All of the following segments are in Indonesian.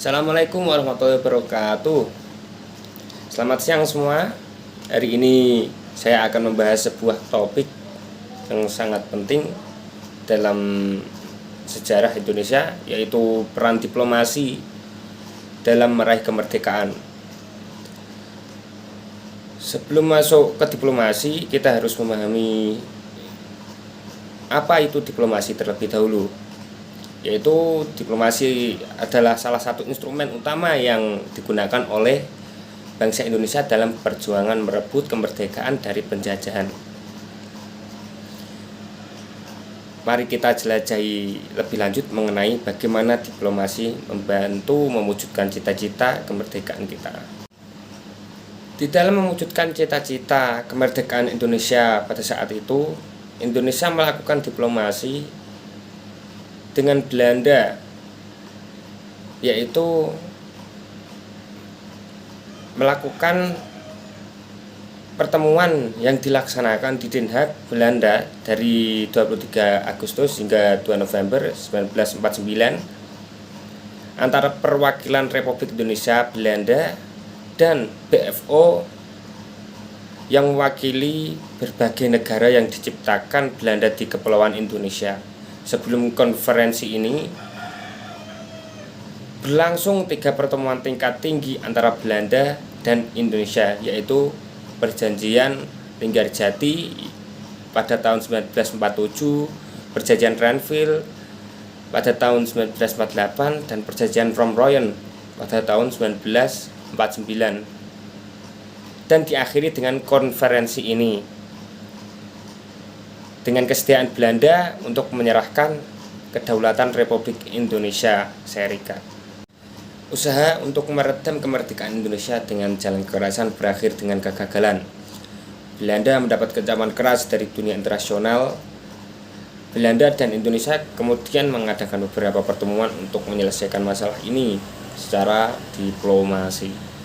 Assalamualaikum warahmatullahi wabarakatuh. Selamat siang semua. Hari ini saya akan membahas sebuah topik yang sangat penting dalam sejarah Indonesia, yaitu peran diplomasi dalam meraih kemerdekaan. Sebelum masuk ke diplomasi, kita harus memahami apa itu diplomasi terlebih dahulu. Yaitu diplomasi adalah salah satu instrumen utama yang digunakan oleh bangsa Indonesia dalam perjuangan merebut kemerdekaan dari penjajahan. Mari kita jelajahi lebih lanjut mengenai bagaimana diplomasi membantu mewujudkan cita-cita kemerdekaan kita. Di dalam mewujudkan cita-cita kemerdekaan Indonesia pada saat itu, Indonesia melakukan diplomasi dengan Belanda, yaitu melakukan pertemuan yang dilaksanakan di Den Haag, Belanda dari 23 Agustus hingga 2 November 1949 antara perwakilan Republik Indonesia Belanda dan BFO yang mewakili berbagai negara yang diciptakan Belanda di Kepulauan Indonesia. Sebelum konferensi ini berlangsung 3 pertemuan tingkat tinggi antara Belanda dan Indonesia, yaitu Perjanjian Linggarjati pada tahun 1947, Perjanjian Renville pada tahun 1948, dan Perjanjian Romroyen pada tahun 1949, dan diakhiri dengan konferensi ini dengan kesediaan Belanda untuk menyerahkan kedaulatan Republik Indonesia Serikat. Usaha untuk meredam kemerdekaan Indonesia dengan jalan kekerasan berakhir dengan kegagalan. Belanda mendapat kecaman keras dari dunia internasional. Belanda dan Indonesia kemudian mengadakan beberapa pertemuan untuk menyelesaikan masalah ini secara diplomasi.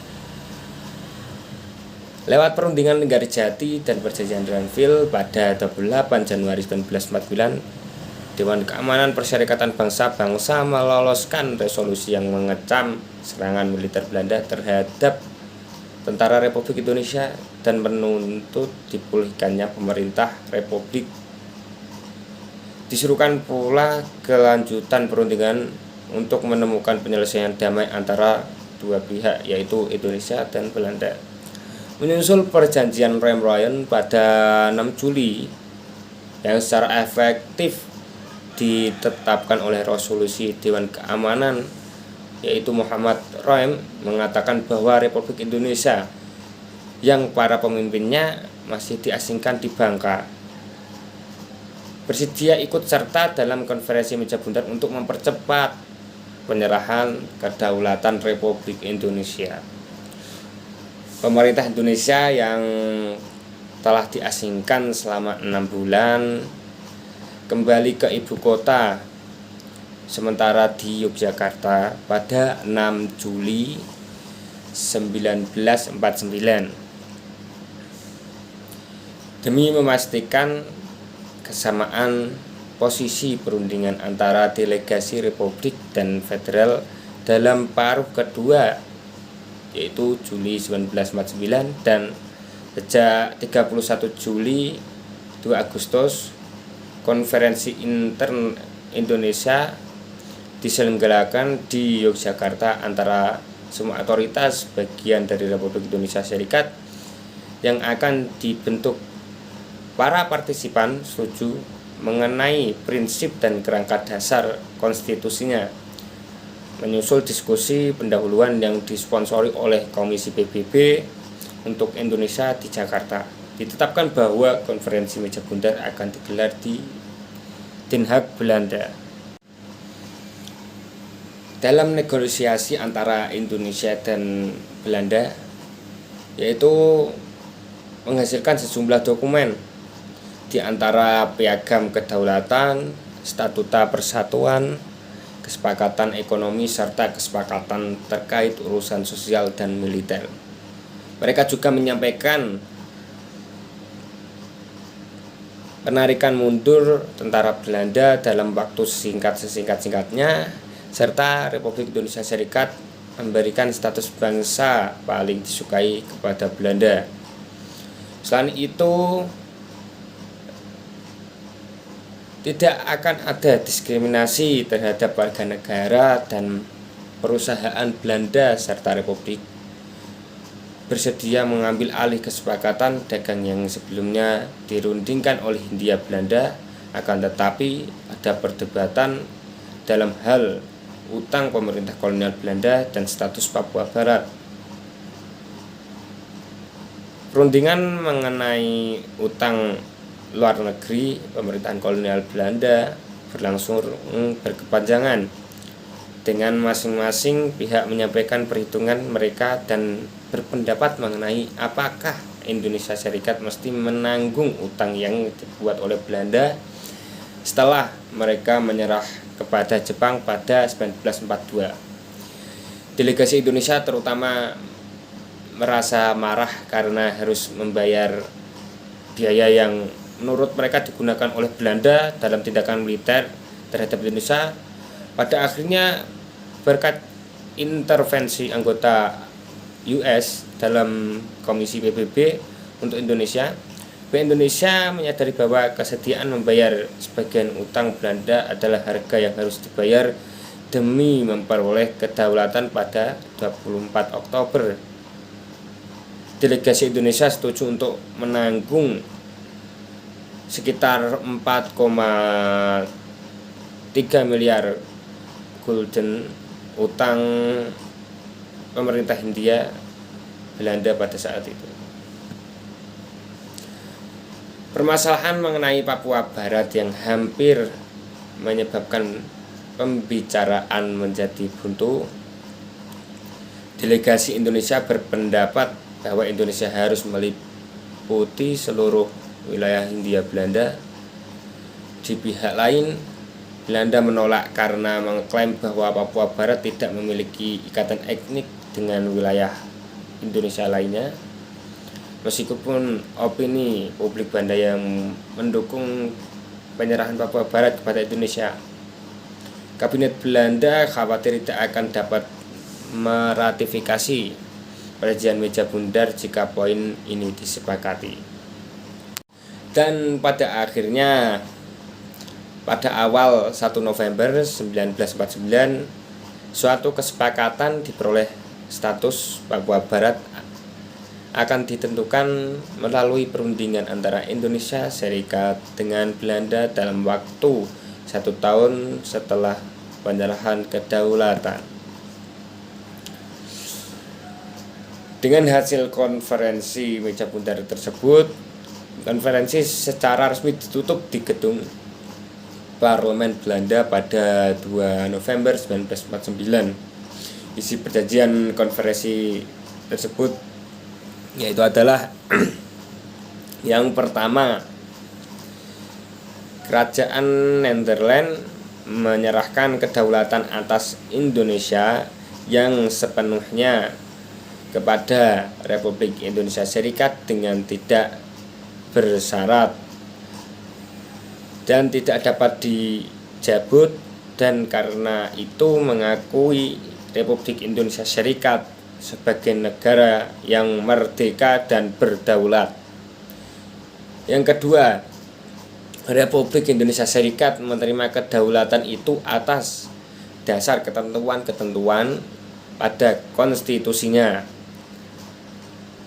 Lewat perundingan Linggarjati dan Perjanjian Renville pada 28 Januari 1949, Dewan Keamanan Perserikatan Bangsa-Bangsa meloloskan resolusi yang mengecam serangan militer Belanda terhadap tentara Republik Indonesia dan menuntut dipulihkannya pemerintah Republik. Disuruhkan pula kelanjutan perundingan untuk menemukan penyelesaian damai antara dua pihak, yaitu Indonesia dan Belanda. Menyusul Perjanjian Romroyen pada 6 Juli yang secara efektif ditetapkan oleh resolusi Dewan Keamanan, yaitu Muhammad Rome mengatakan bahwa Republik Indonesia yang para pemimpinnya masih diasingkan di Bangka bersedia ikut serta dalam konferensi meja bundar untuk mempercepat penyerahan kedaulatan Republik Indonesia. Pemerintah Indonesia yang telah diasingkan selama 6 bulan kembali ke ibu kota, sementara di Yogyakarta pada 6 Juli 1949 demi memastikan kesamaan posisi perundingan antara delegasi Republik dan Federal dalam paruh kedua, yaitu Juli 1949, dan sejak 31 Juli 2 Agustus konferensi intern Indonesia diselenggarakan di Yogyakarta antara semua otoritas bagian dari Republik Indonesia Serikat yang akan dibentuk. Para partisipan setuju mengenai prinsip dan kerangka dasar konstitusinya. Menyusul diskusi pendahuluan yang disponsori oleh Komisi PBB untuk Indonesia di Jakarta, ditetapkan bahwa konferensi meja bundar akan digelar di Den Haag, Belanda. Dalam negosiasi antara Indonesia dan Belanda, yaitu menghasilkan sejumlah dokumen, di antara Piagam Kedaulatan, Statuta Persatuan, Kesepakatan Ekonomi, serta kesepakatan terkait urusan sosial dan militer. Mereka juga menyampaikan penarikan mundur tentara Belanda dalam waktu sesingkat-singkatnya, serta Republik Indonesia Serikat memberikan status bangsa paling disukai kepada Belanda. Selain itu, tidak akan ada diskriminasi terhadap warga negara dan perusahaan Belanda serta Republik bersedia mengambil alih kesepakatan dagang yang sebelumnya dirundingkan oleh Hindia Belanda. Akan tetapi ada perdebatan dalam hal utang pemerintah kolonial Belanda dan status Papua Barat. Perundingan mengenai utang luar negeri pemerintahan kolonial Belanda berlangsung berkepanjangan, dengan masing-masing pihak menyampaikan perhitungan mereka dan berpendapat mengenai apakah Indonesia Serikat mesti menanggung utang yang dibuat oleh Belanda setelah mereka menyerah kepada Jepang pada 1942. Delegasi Indonesia terutama merasa marah karena harus membayar biaya yang menurut mereka digunakan oleh Belanda dalam tindakan militer terhadap Indonesia. Pada akhirnya, berkat intervensi anggota US dalam Komisi PBB untuk Indonesia, Bank Indonesia menyadari bahwa kesediaan membayar sebagian utang Belanda adalah harga yang harus dibayar demi memperoleh kedaulatan pada 24 Oktober. Delegasi Indonesia setuju untuk menanggung sekitar 4,3 miliar gulden utang pemerintah Hindia Belanda pada saat itu. Permasalahan mengenai Papua Barat yang hampir menyebabkan pembicaraan menjadi buntu. Delegasi Indonesia berpendapat bahwa Indonesia harus meliputi seluruh wilayah Hindia Belanda. Di pihak lain, Belanda menolak karena mengklaim bahwa Papua Barat tidak memiliki ikatan etnik dengan wilayah Indonesia lainnya. Meskipun opini publik Belanda yang mendukung penyerahan Papua Barat kepada Indonesia, Kabinet Belanda khawatir tidak akan dapat meratifikasi perjanjian meja bundar jika poin ini disepakati. Dan pada akhirnya, pada awal 1 November 1949, suatu kesepakatan diperoleh. Status Papua Barat akan ditentukan melalui perundingan antara Indonesia Serikat dengan Belanda dalam waktu 1 tahun setelah penyerahan kedaulatan. Dengan hasil konferensi meja bundar tersebut, konferensi secara resmi ditutup di gedung Parlemen Belanda pada 2 November 1949. Isi perjanjian konferensi tersebut yaitu adalah yang pertama, Kerajaan Nederland menyerahkan kedaulatan atas Indonesia yang sepenuhnya kepada Republik Indonesia Serikat dengan tidak bersyarat dan tidak dapat dicabut, dan karena itu mengakui Republik Indonesia Serikat sebagai negara yang merdeka dan berdaulat. Yang kedua, Republik Indonesia Serikat menerima kedaulatan itu atas dasar ketentuan-ketentuan pada konstitusinya.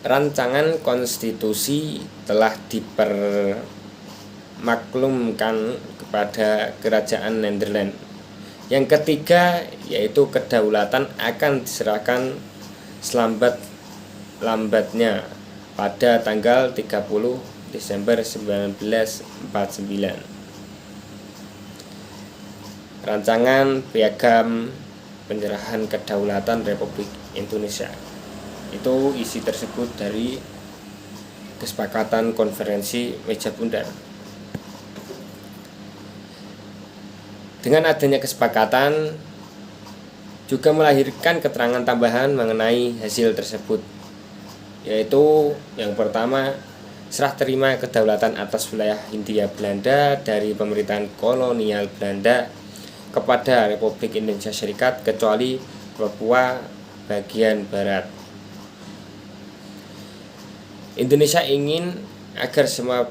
Rancangan konstitusi telah dipermaklumkan kepada Kerajaan Nederland. Yang ketiga, yaitu kedaulatan akan diserahkan selambat-lambatnya pada tanggal 30 Desember 1949. Rancangan Piagam Penyerahan Kedaulatan Republik Indonesia. Itu isi tersebut dari kesepakatan konferensi meja bundar. Dengan adanya kesepakatan juga melahirkan keterangan tambahan mengenai hasil tersebut, yaitu yang pertama, serah terima kedaulatan atas wilayah Hindia Belanda dari pemerintahan kolonial Belanda kepada Republik Indonesia Serikat kecuali Papua bagian barat. Indonesia ingin agar semua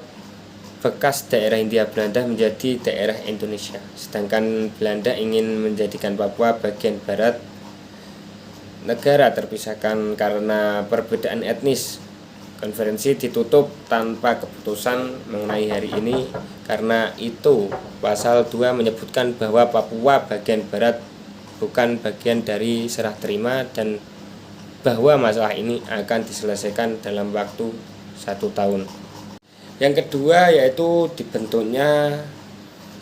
bekas daerah Hindia Belanda menjadi daerah Indonesia, sedangkan Belanda ingin menjadikan Papua bagian barat negara terpisahkan karena perbedaan etnis. Konferensi ditutup tanpa keputusan mengenai hari ini karena itu pasal 2 menyebutkan bahwa Papua bagian barat bukan bagian dari serah terima dan bahwa masalah ini akan diselesaikan dalam waktu 1 tahun. Yang kedua yaitu dibentuknya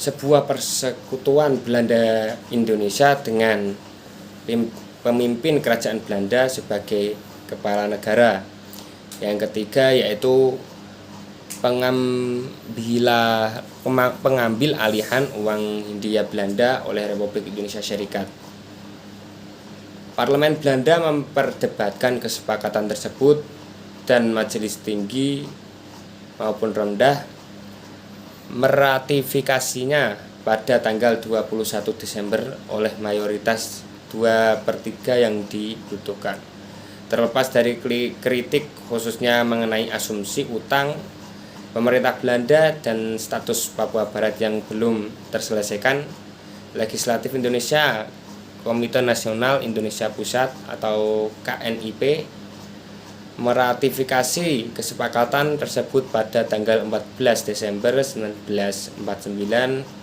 sebuah persekutuan Belanda Indonesia dengan pemimpin kerajaan Belanda sebagai kepala negara. Yang ketiga yaitu pengambil alihan uang Hindia Belanda oleh Republik Indonesia Serikat. Parlemen Belanda memperdebatkan kesepakatan tersebut dan majelis tinggi maupun rendah meratifikasinya pada tanggal 21 Desember oleh mayoritas 2/3 yang dibutuhkan. Terlepas dari kritik khususnya mengenai asumsi utang pemerintah Belanda dan status Papua Barat yang belum terselesaikan, Legislatif Indonesia, Komite Nasional Indonesia Pusat atau KNIP meratifikasi kesepakatan tersebut pada tanggal 14 Desember 1949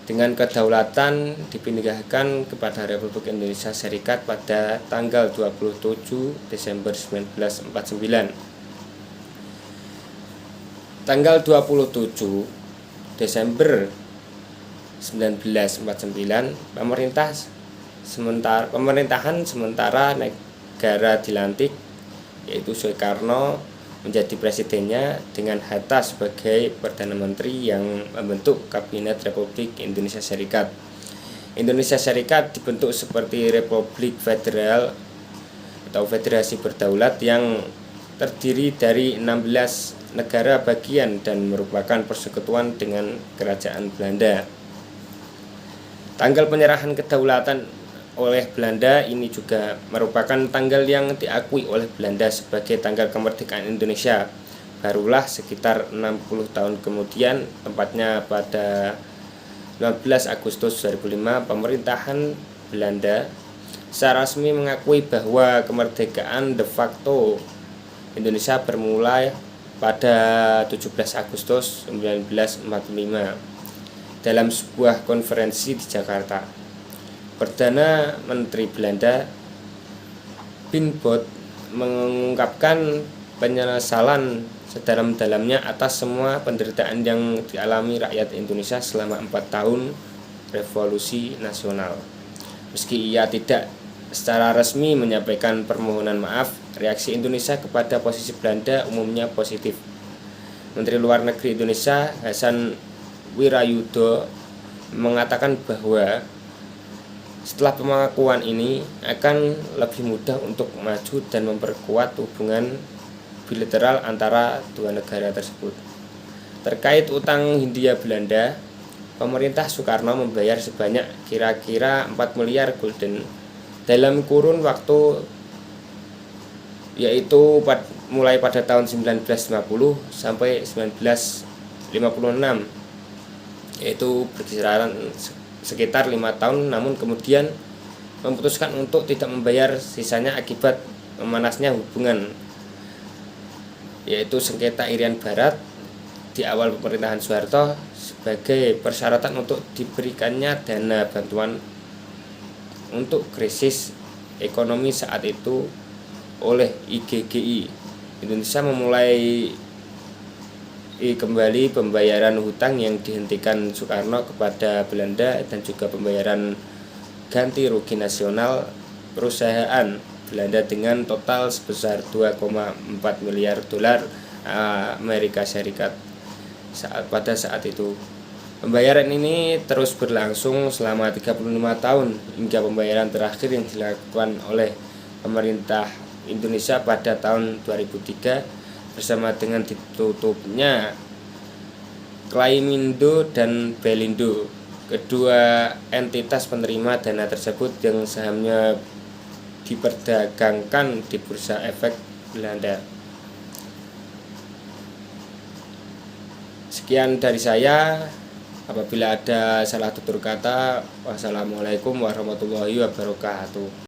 dengan kedaulatan dipindahkan kepada Republik Indonesia Serikat pada tanggal 27 Desember 1949. Tanggal 27 Desember 1949 pemerintahan sementara negara dilantik, yaitu Soekarno menjadi presidennya dengan Hatta sebagai Perdana Menteri yang membentuk Kabinet Republik Indonesia Serikat. Indonesia Serikat dibentuk seperti Republik Federal atau Federasi Berdaulat yang terdiri dari 16 negara bagian dan merupakan persekutuan dengan Kerajaan Belanda. Tanggal penyerahan kedaulatan oleh Belanda ini juga merupakan tanggal yang diakui oleh Belanda sebagai tanggal kemerdekaan Indonesia. Barulah sekitar 60 tahun kemudian, tepatnya pada 15 Agustus 2005, pemerintahan Belanda secara resmi mengakui bahwa kemerdekaan de facto Indonesia bermula pada 17 Agustus 1945 dalam sebuah konferensi di Jakarta. Perdana Menteri Belanda Bin Bot mengungkapkan penyesalan sedalam-dalamnya atas semua penderitaan yang dialami rakyat Indonesia selama 4 tahun revolusi nasional. Meski ia tidak secara resmi menyampaikan permohonan maaf, reaksi Indonesia kepada posisi Belanda umumnya positif. Menteri Luar Negeri Indonesia Hasan Wirayudo mengatakan bahwa setelah pengakuan ini akan lebih mudah untuk maju dan memperkuat hubungan bilateral antara dua negara tersebut. Terkait utang Hindia Belanda, pemerintah Soekarno membayar sebanyak kira-kira 4 miliar gulden dalam kurun waktu yaitu mulai pada tahun 1950 sampai 1956, yaitu berkisaran sekitar 5 tahun, namun kemudian memutuskan untuk tidak membayar sisanya akibat memanasnya hubungan, yaitu sengketa Irian Barat di awal pemerintahan Soeharto sebagai persyaratan untuk diberikannya dana bantuan untuk krisis ekonomi saat itu oleh IGGI. Indonesia memulai kembali pembayaran hutang yang dihentikan Soekarno kepada Belanda dan juga pembayaran ganti rugi nasional perusahaan Belanda dengan total sebesar 2,4 miliar dolar Amerika Serikat pada saat itu. Pembayaran ini terus berlangsung selama 35 tahun hingga pembayaran terakhir yang dilakukan oleh pemerintah Indonesia pada tahun 2003 bersama dengan ditutupnya Klaimindo dan Belindo, kedua entitas penerima dana tersebut yang sahamnya diperdagangkan di Bursa Efek Belanda. Sekian dari saya. Apabila ada salah tutur kata, wassalamualaikum warahmatullahi wabarakatuh.